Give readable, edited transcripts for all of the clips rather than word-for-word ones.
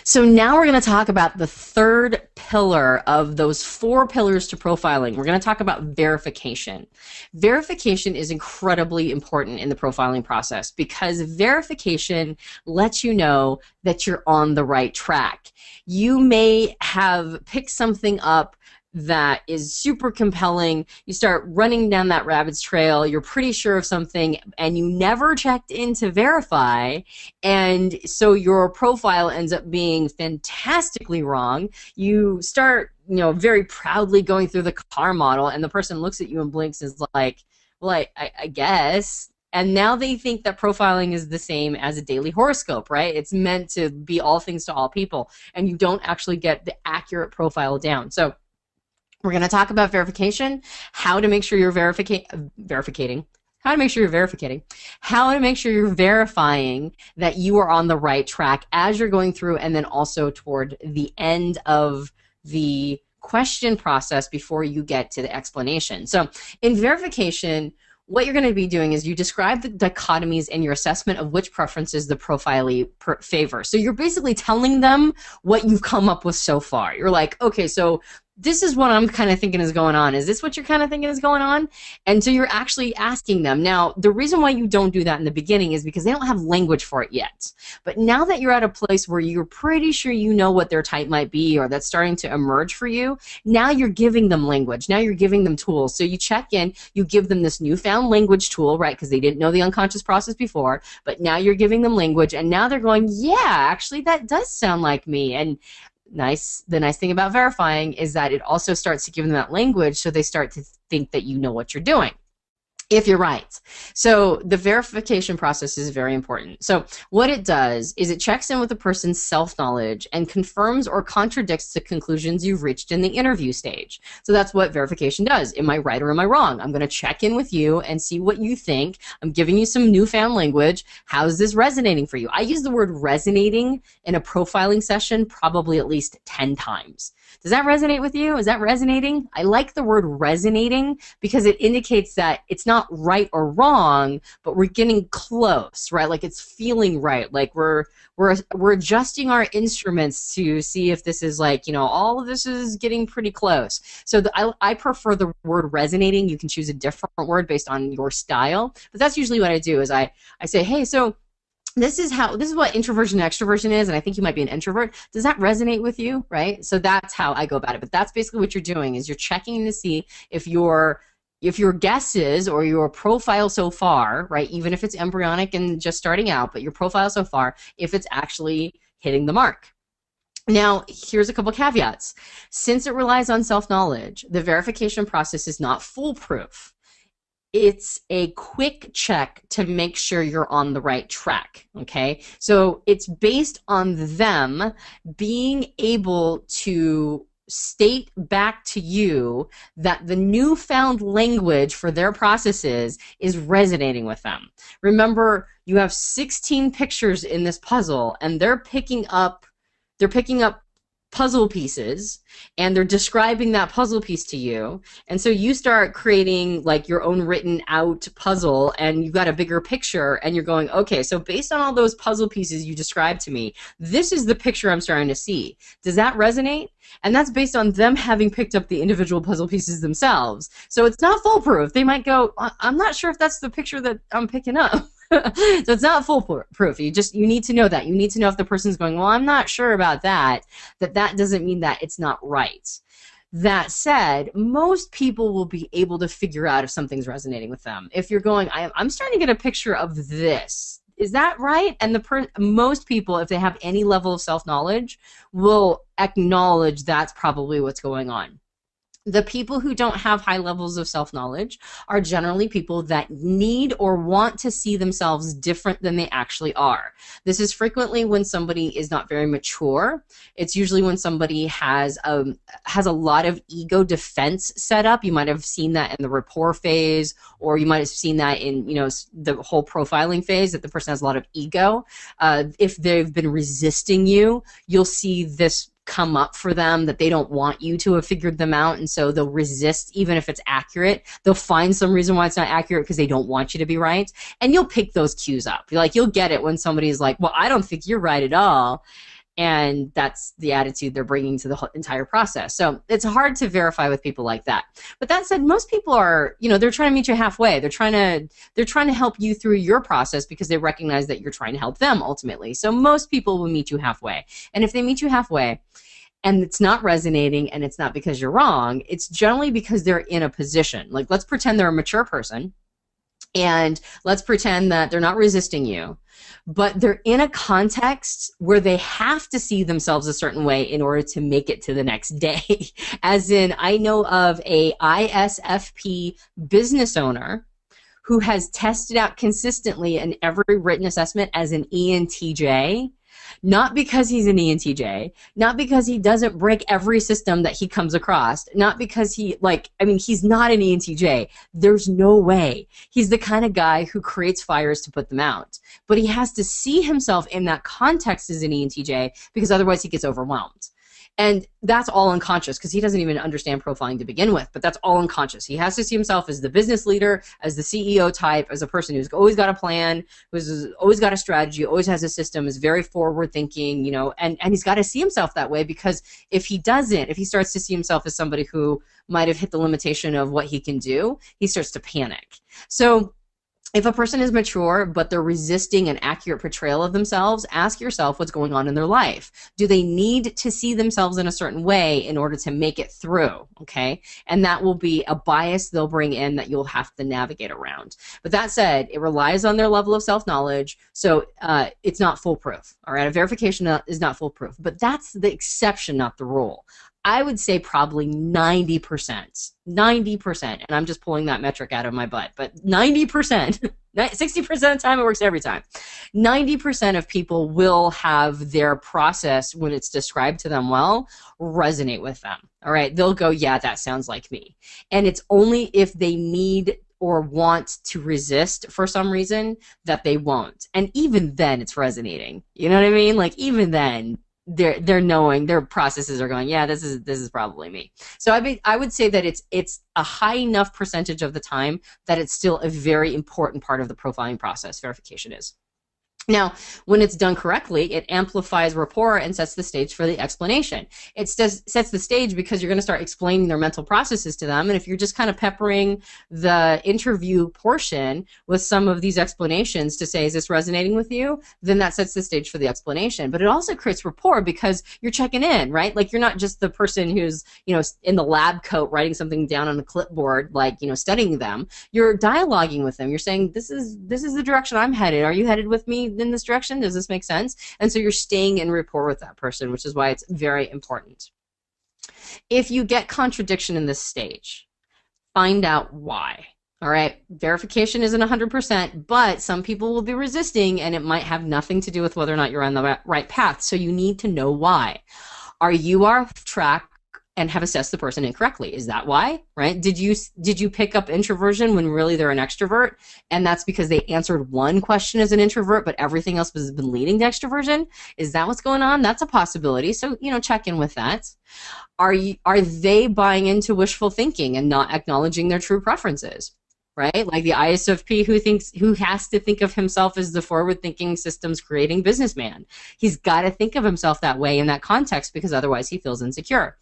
So now we're going to talk about the third pillar of those four pillars to profiling. We're going to talk about verification. Verification is incredibly important in the profiling process because verification lets you know that you're on the right track. You may have picked something up that is super compelling. You start running down that rabbit's trail. You're pretty sure of something and you never checked in to verify. And so your profile ends up being fantastically wrong. You start, very proudly going through the car model and the person looks at you and blinks and is like, well, I guess. And now they think that profiling is the same as a daily horoscope, right? It's meant to be all things to all people. And you don't actually get the accurate profile down. So we're going to talk about verification, how to make sure you're verificating, how to make sure you're verificating, how to make sure you're verifying that you are on the right track as you're going through, and then also toward the end of the question process before you get to the explanation. So in verification, what you're going to be doing is you describe the dichotomies in your assessment of which preferences the profilee favor. So you're basically telling them what you've come up with so far. You're like, okay, so this is what I'm kind of thinking is going on. Is this what you're kind of thinking is going on? And so you're actually asking them. Now, the reason why you don't do that in the beginning is because they don't have language for it yet. But now that you're at a place where you're pretty sure you know what their type might be or that's starting to emerge for you, now you're giving them language. Now you're giving them tools. So you check in, you give them this newfound language tool, right, because they didn't know the unconscious process before, but now you're giving them language, and now they're going, yeah, actually that does sound like me. And the nice thing about verifying is that it also starts to give them that language, so they start to think that you know what you're doing, if you're right. So the verification process is very important. So what it does is it checks in with the person's self-knowledge and confirms or contradicts the conclusions you've reached in the interview stage. So that's what verification does. Am I right or am I wrong? I'm going to check in with you and see what you think. I'm giving you some newfound language. How's this resonating for you? I use the word resonating in a profiling session probably at least 10 times. Does that resonate with you? Is that resonating? I like the word resonating because it indicates that it's not right or wrong, but we're getting close, right? Like it's feeling right. Like we're adjusting our instruments to see if this is like, all of this is getting pretty close. So I prefer the word resonating. You can choose a different word based on your style, but that's usually what I do is I say, hey, so this is what introversion and extroversion is, and I think you might be an introvert. Does that resonate with you, right? So that's how I go about it. But that's basically what you're doing is you're checking to see if your guesses or your profile so far, right, even if it's embryonic and just starting out, but your profile so far, if it's actually hitting the mark. Now, here's a couple caveats. Since it relies on self-knowledge, the verification process is not foolproof. It's a quick check to make sure you're on the right track, okay? So it's based on them being able to state back to you that the newfound language for their processes is resonating with them. Remember, you have 16 pictures in this puzzle, and they're picking up puzzle pieces, and they're describing that puzzle piece to you, and so you start creating like your own written out puzzle, and you've got a bigger picture, and you're going, okay, so based on all those puzzle pieces you described to me, this is the picture I'm starting to see. Does that resonate? And that's based on them having picked up the individual puzzle pieces themselves. So it's not foolproof. They might go, I'm not sure if that's the picture that I'm picking up. So it's not foolproof. You need to know that. You need to know if the person's going, well, I'm not sure about that doesn't mean that it's not right. That said, most people will be able to figure out if something's resonating with them. If you're going, I'm starting to get a picture of this. Is that right? And most people, if they have any level of self-knowledge, will acknowledge that's probably what's going on. The people who don't have high levels of self-knowledge are generally people that need or want to see themselves different than they actually are. This is frequently when somebody is not very mature. It's usually when somebody has a lot of ego defense set up. You might have seen that in the rapport phase, or you might have seen that in the whole profiling phase, that the person has a lot of ego. If they've been resisting you, you'll see this come up for them, that they don't want you to have figured them out, and so they'll resist even if it's accurate. They'll find some reason why it's not accurate because they don't want you to be right, and you'll pick those cues up. You'll get it when somebody's like, well, I don't think you're right at all. And that's the attitude they're bringing to the whole entire process. So it's hard to verify with people like that. But that said, most people are, they're trying to meet you halfway. They're trying to help you through your process because they recognize that you're trying to help them ultimately. So most people will meet you halfway. And if they meet you halfway and it's not resonating, and it's not because you're wrong, it's generally because they're in a position. Like, let's pretend they're a mature person, and let's pretend that they're not resisting you, but they're in a context where they have to see themselves a certain way in order to make it to the next day. As in, I know of a ISFP business owner who has tested out consistently in every written assessment as an ENTJ, not because he's an ENTJ, not because he doesn't break every system that he comes across, not because he's not an ENTJ. There's no way. He's the kind of guy who creates fires to put them out. But he has to see himself in that context as an ENTJ because otherwise he gets overwhelmed. And that's all unconscious because he doesn't even understand profiling to begin with, but that's all unconscious. He has to see himself as the business leader, as the CEO type, as a person who's always got a plan, who's always got a strategy, always has a system, is very forward thinking, and he's got to see himself that way, because if he starts to see himself as somebody who might have hit the limitation of what he can do, he starts to panic. So if a person is mature, but they're resisting an accurate portrayal of themselves, ask yourself what's going on in their life. Do they need to see themselves in a certain way in order to make it through? Okay? And that will be a bias they'll bring in that you'll have to navigate around. But that said, it relies on their level of self-knowledge, so it's not foolproof. All right? A verification is not foolproof. But that's the exception, not the rule. I would say probably 90%, and I'm just pulling that metric out of my butt, but 90%, 60% of the time it works every time. 90% of people will have their process, when it's described to them well, resonate with them. All right, they'll go, yeah, that sounds like me. And it's only if they need or want to resist for some reason that they won't. And even then it's resonating. You know what I mean? Like, even then, they're knowing, their processes are going, yeah, this is probably me. So I would say that it's a high enough percentage of the time that it's still a very important part of the profiling process. Verification is. Now, when it's done correctly, it amplifies rapport and sets the stage for the explanation. It sets the stage because you're going to start explaining their mental processes to them, and if you're just kind of peppering the interview portion with some of these explanations to say, is this resonating with you? Then that sets the stage for the explanation. But it also creates rapport because you're checking in, right? Like, you're not just the person who's, in the lab coat writing something down on a clipboard, like, studying them. You're dialoguing with them. You're saying, this is the direction I'm headed. Are you headed with me in this direction? Does this make sense? And so you're staying in rapport with that person, which is why it's very important. If you get contradiction in this stage, find out why. All right, verification isn't 100%, but some people will be resisting, and it might have nothing to do with whether or not you're on the right path. So you need to know why. Are you off track and have assessed the person incorrectly? Is that why? Right? Did you pick up introversion when really they're an extrovert, and that's because they answered one question as an introvert, but everything else has been leading to extroversion? Is that what's going on? That's a possibility. So check in with that. Are they buying into wishful thinking and not acknowledging their true preferences? Right? Like the ISFP who has to think of himself as the forward-thinking, systems-creating businessman. He's got to think of himself that way in that context, because otherwise he feels insecure.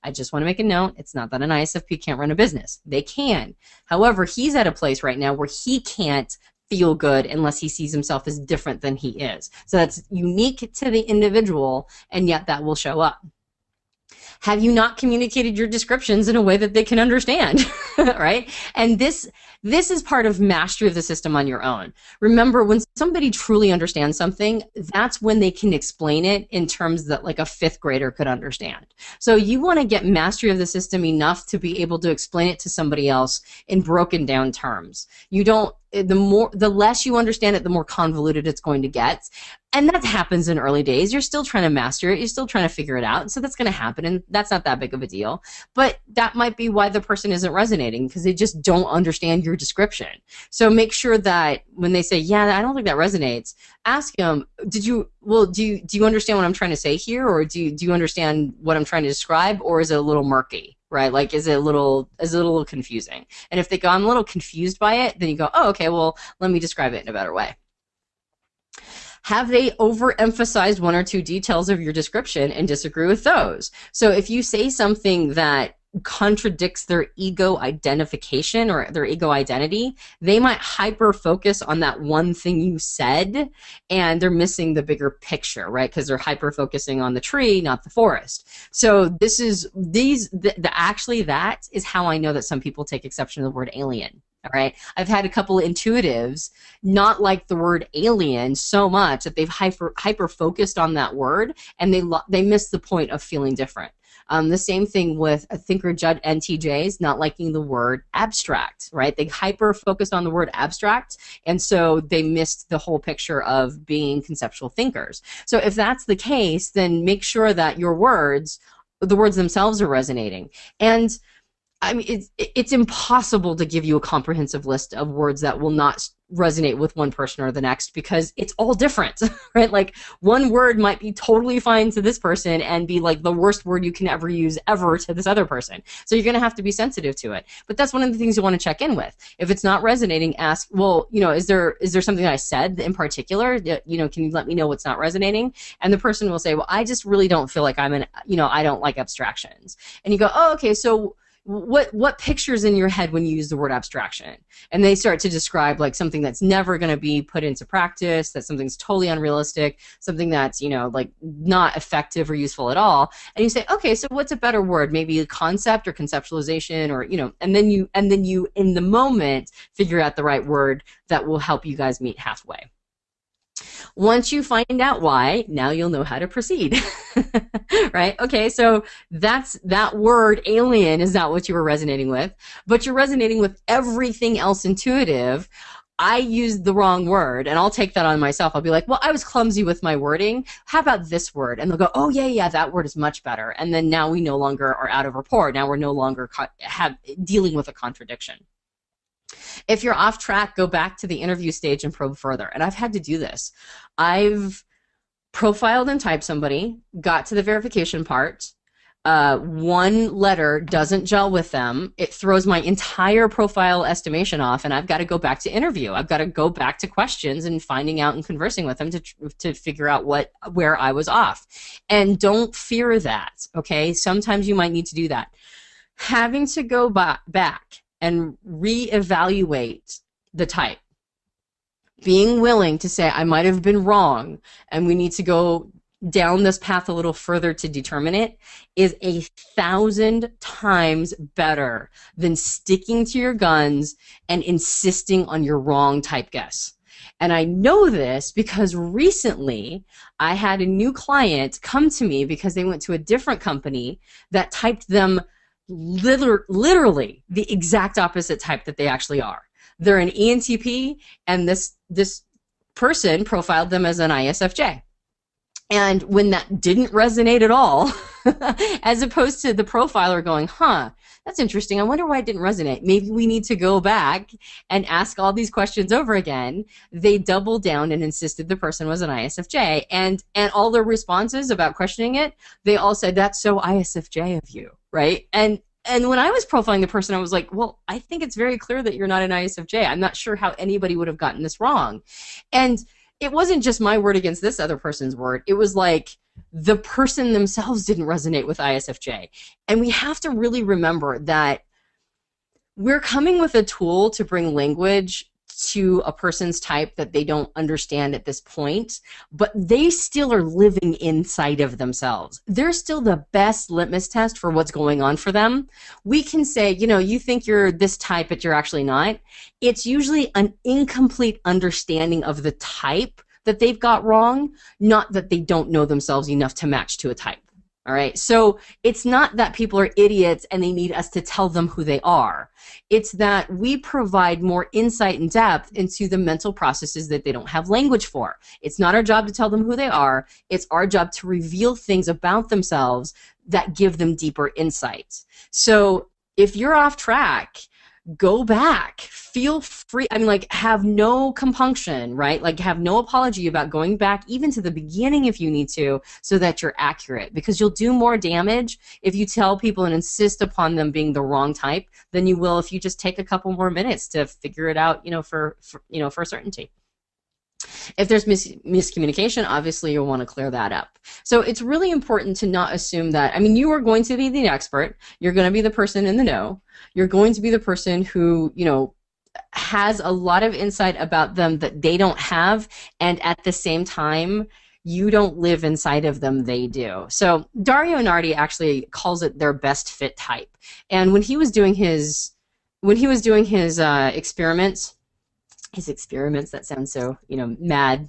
I just want to make a note. It's not that an ISFP can't run a business. They can. However, he's at a place right now where he can't feel good unless he sees himself as different than he is. So that's unique to the individual, and yet that will show up. Have you not communicated your descriptions in a way that they can understand? Right? And this is part of mastery of the system on your own. Remember, when somebody truly understands something, that's when they can explain it in terms that like a fifth grader could understand. So you want to get mastery of the system enough to be able to explain it to somebody else in broken down terms. The less you understand it, the more convoluted it's going to get. And that happens in early days. You're still trying to master it. You're still trying to figure it out. So that's going to happen, and that's not that big of a deal. But that might be why the person isn't resonating, because they just don't understand your description. So make sure that when they say, yeah, I don't think that resonates, ask them, do you understand what I'm trying to say here? Or do you understand what I'm trying to describe? Or is it a little murky? Right? Like, is it a little confusing? And if they go, I'm a little confused by it, then you go, oh, okay, well, let me describe it in a better way. Have they overemphasized one or two details of your description and disagree with those? So if you say something that contradicts their ego identification or their ego identity, they might hyper focus on that one thing you said, and they're missing the bigger picture, right? Because they're hyper focusing on the tree, not the forest. So this is actually that is how I know that some people take exception to the word alien. All right. I've had a couple of intuitives not like the word alien so much that they've hyper focused on that word, and they miss the point of feeling different. The same thing with a thinker judge NTJs not liking the word abstract, right? They hyper focused on the word abstract, and so they missed the whole picture of being conceptual thinkers. So if that's the case, then make sure that your words, the words themselves, are resonating. And I mean, it's impossible to give you a comprehensive list of words that will not resonate with one person or the next, because it's all different, right? Like one word might be totally fine to this person and be like the worst word you can ever use ever to this other person. So you're going to have to be sensitive to it. But that's one of the things you want to check in with. If it's not resonating, ask, well, is there something I said in particular that, can you let me know what's not resonating? And the person will say, well, I just really don't feel like I don't like abstractions. And you go, oh, okay, so what pictures in your head when you use the word abstraction? And they start to describe like something that's never going to be put into practice, that something's totally unrealistic, something that's like not effective or useful at all. And you say, okay, so what's a better word? Maybe a concept or conceptualization, or and then you in the moment figure out the right word that will help you guys meet halfway. Once you find out why, now you'll know how to proceed. Right? Okay, so that's that word alien is not what you were resonating with, but you're resonating with everything else intuitive. I used the wrong word, and I'll take that on myself. I'll be like, well, I was clumsy with my wording. How about this word? And they'll go, oh, yeah, that word is much better. And then now we no longer are out of rapport. Now we're no longer dealing with a contradiction. If you're off track, go back to the interview stage and probe further. And I've had to do this. I've profiled and typed somebody, got to the verification part. One letter doesn't gel with them. It throws my entire profile estimation off, and I've got to go back to interview. I've got to go back to questions and finding out and conversing with them to figure out where I was off. And don't fear that, okay? Sometimes you might need to do that. Having to go back and reevaluate the type, being willing to say I might have been wrong and we need to go down this path a little further to determine it, is 1,000 times better than sticking to your guns and insisting on your wrong type guess. And I know this because recently I had a new client come to me because they went to a different company that typed them literally the exact opposite type that they actually are. They're an ENTP, and this person profiled them as an ISFJ. And when that didn't resonate at all, as opposed to the profiler going, that's interesting, I wonder why it didn't resonate. Maybe we need to go back and ask all these questions over again. They doubled down and insisted the person was an ISFJ. And all their responses about questioning it, they all said, that's so ISFJ of you, right? And when I was profiling the person, I was like, well, I think it's very clear that you're not an ISFJ. I'm not sure how anybody would have gotten this wrong. And it wasn't just my word against this other person's word. It was like the person themselves didn't resonate with ISFJ. And we have to really remember that we're coming with a tool to bring language to a person's type that they don't understand at this point, but they still are living inside of themselves. They're still the best litmus test for what's going on for them. We can say, you think you're this type, but you're actually not. It's usually an incomplete understanding of the type that they've got wrong, not that they don't know themselves enough to match to a type. All right, so it's not that people are idiots and they need us to tell them who they are. It's that we provide more insight and depth into the mental processes that they don't have language for. It's not our job to tell them who they are. It's our job to reveal things about themselves that give them deeper insights. So if you're off track, go back, feel free. I mean, have no compunction, right? Have no apology about going back even to the beginning if you need to, so that you're accurate, because you'll do more damage if you tell people and insist upon them being the wrong type than you will if you just take a couple more minutes to figure it out, for certainty. If there's miscommunication, obviously you'll want to clear that up. So it's really important to not assume that, I mean, you are going to be the expert. You're going to be the person in the know. You're going to be the person who, you know, has a lot of insight about them that they don't have, and at the same time, you don't live inside of them, they do. So Dario Nardi actually calls it their best fit type. And when he was doing his experiments, that sounds so, you know, mad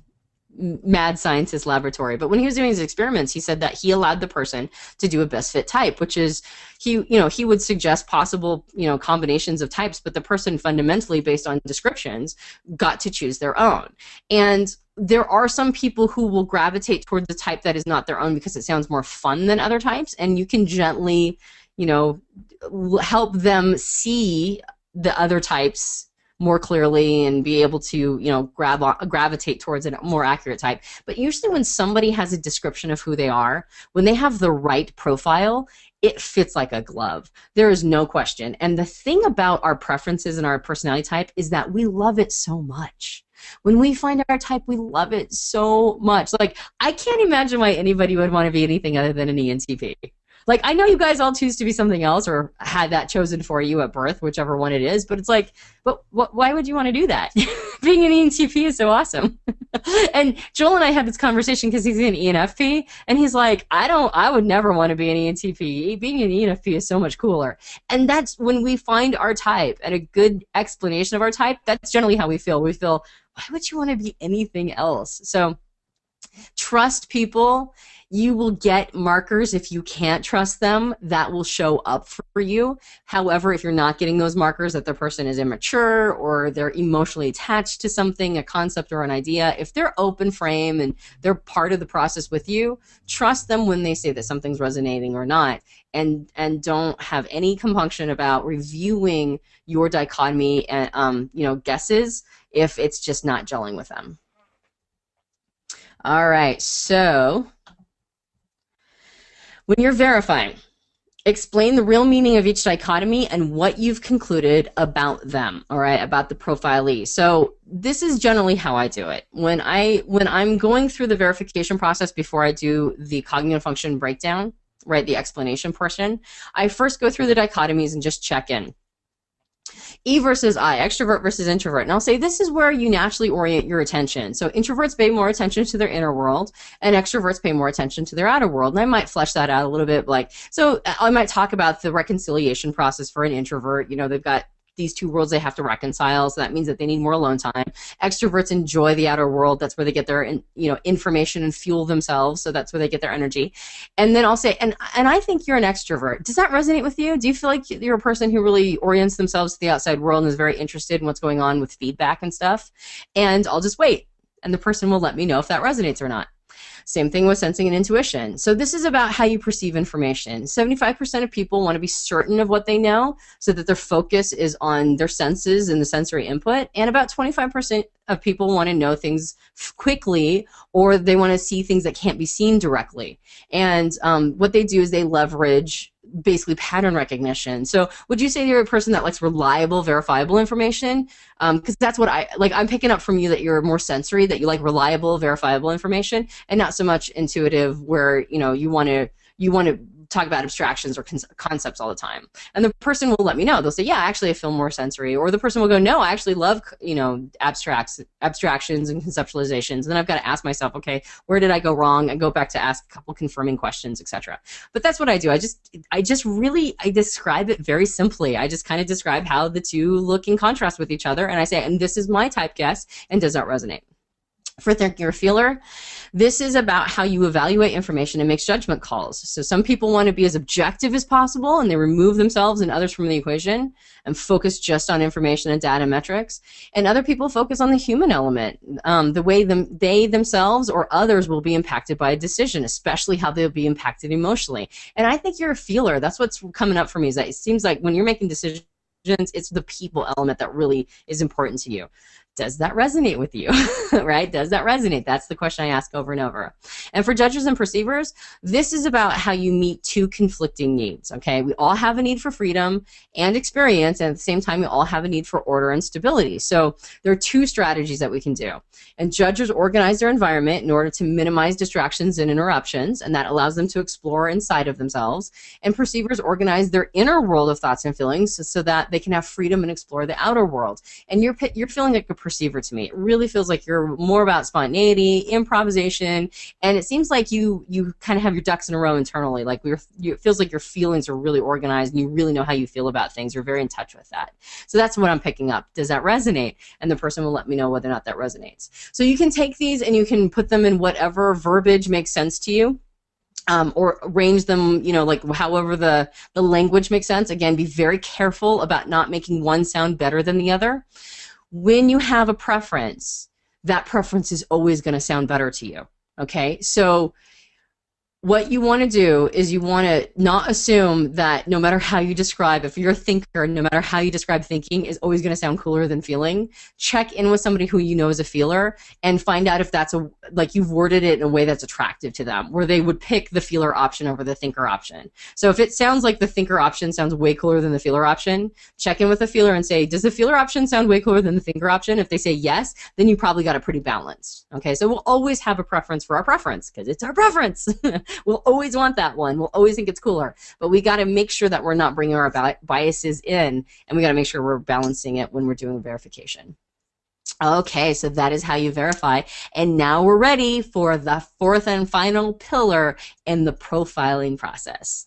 scientist laboratory. But when he was doing his experiments, he said that he allowed the person to do a best fit type, which is he would suggest possible, you know, combinations of types, but the person fundamentally, based on descriptions, got to choose their own. And there are some people who will gravitate towards the type that is not their own because it sounds more fun than other types, and you can gently, you know, help them see the other types more clearly and be able to, you know, gravitate towards a more accurate type. But usually when somebody has a description of who they are, when they have the right profile, it fits like a glove. There is no question. And the thing about our preferences and our personality type is that we love it so much. When we find our type, we love it so much. Like, I can't imagine why anybody would want to be anything other than an ENTP. Like, I know you guys all choose to be something else or had that chosen for you at birth, whichever one it is, but it's like, but why would you want to do that? Being an ENTP is so awesome. And Joel and I had this conversation because he's an ENFP, and he's like, I would never want to be an ENTP. Being an ENFP is so much cooler. And that's when we find our type and a good explanation of our type, that's generally how we feel. We feel, why would you want to be anything else? So trust people. You will get markers if you can't trust them that will show up for you. However, if you're not getting those markers that the person is immature or they're emotionally attached to something, a concept or an idea, if they're open frame and they're part of the process with you, trust them when they say that something's resonating or not, and don't have any compunction about reviewing your dichotomy and you know, guesses if it's just not gelling with them. All right, so when you're verifying, explain the real meaning of each dichotomy and what you've concluded about them, all right, about the profilee. So this is generally how I do it. When I'm going through the verification process before I do the cognitive function breakdown, right, the explanation portion, I first go through the dichotomies and just check in. E versus I, extrovert versus introvert. And I'll say this is where you naturally orient your attention. So introverts pay more attention to their inner world, and extroverts pay more attention to their outer world. And I might flesh that out a little bit. Like, so I might talk about the reconciliation process for an introvert. You know, they've got these two worlds they have to reconcile, so that means that they need more alone time. Extroverts enjoy the outer world. That's where they get their, you know, information and fuel themselves, so that's where they get their energy. And then I'll say, and I think you're an extrovert. Does that resonate with you? Do you feel like you're a person who really orients themselves to the outside world and is very interested in what's going on with feedback and stuff? And I'll just wait, and the person will let me know if that resonates or not. Same thing with sensing and intuition. So this is about how you perceive information. 75% of people want to be certain of what they know so that their focus is on their senses and the sensory input. And about 25% of people want to know things quickly, or they want to see things that can't be seen directly. And what they do is they leverage basically pattern recognition. So would you say you're a person that likes reliable, verifiable information? Because that's what I like. I'm picking up from you that you're more sensory, that you like reliable, verifiable information, and not so much intuitive, where you know you want to talk about abstractions or concepts all the time. And the person will let me know. They'll say, yeah, actually I feel more sensory. Or the person will go, no, I actually love, you know, abstractions and conceptualizations. And then I've got to ask myself, okay, where did I go wrong? And go back to ask a couple confirming questions, etc. But that's what I do. I describe it very simply. I just kind of describe how the two look in contrast with each other. And I say, and this is my type guess, and does that resonate? For thinking or feeler, this is about how you evaluate information and make judgment calls. So some people want to be as objective as possible, and they remove themselves and others from the equation and focus just on information and data metrics. And other people focus on the human element, the way they themselves or others will be impacted by a decision, especially how they'll be impacted emotionally. And I think you're a feeler. That's what's coming up for me, is that it seems like when you're making decisions, it's the people element that really is important to you. Does that resonate with you? Right? Does that resonate? That's the question I ask over and over. And for judges and perceivers, this is about how you meet two conflicting needs. Okay, we all have a need for freedom and experience, and at the same time, we all have a need for order and stability. So there are two strategies that we can do. And judges organize their environment in order to minimize distractions and interruptions, and that allows them to explore inside of themselves. And perceivers organize their inner world of thoughts and feelings so that they can have freedom and explore the outer world. And you're feeling like a perceiver to me. It really feels like you're more about spontaneity, improvisation, and it seems like you kind of have your ducks in a row internally. Like it feels like your feelings are really organized and you really know how you feel about things. You're very in touch with that. So that's what I'm picking up. Does that resonate? And the person will let me know whether or not that resonates. So you can take these and you can put them in whatever verbiage makes sense to you. Or arrange them, like however the language makes sense. Again, be very careful about not making one sound better than the other. When you have a preference, that preference is always going to sound better to you. Okay, so what you want to do is you want to not assume that no matter how you describe, if you're a thinker, no matter how you describe thinking is always going to sound cooler than feeling. Check in with somebody who you know is a feeler and find out if that's like you've worded it in a way that's attractive to them, where they would pick the feeler option over the thinker option. So if it sounds like the thinker option sounds way cooler than the feeler option, check in with the feeler and say, does the feeler option sound way cooler than the thinker option? If they say yes, then you probably got it pretty balanced. Okay, so we'll always have a preference for our preference because it's our preference. We'll always want that one. We'll always think it's cooler. But we got to make sure that we're not bringing our biases in, and we got to make sure we're balancing it when we're doing verification. Okay, so that is how you verify. And now we're ready for the fourth and final pillar in the profiling process.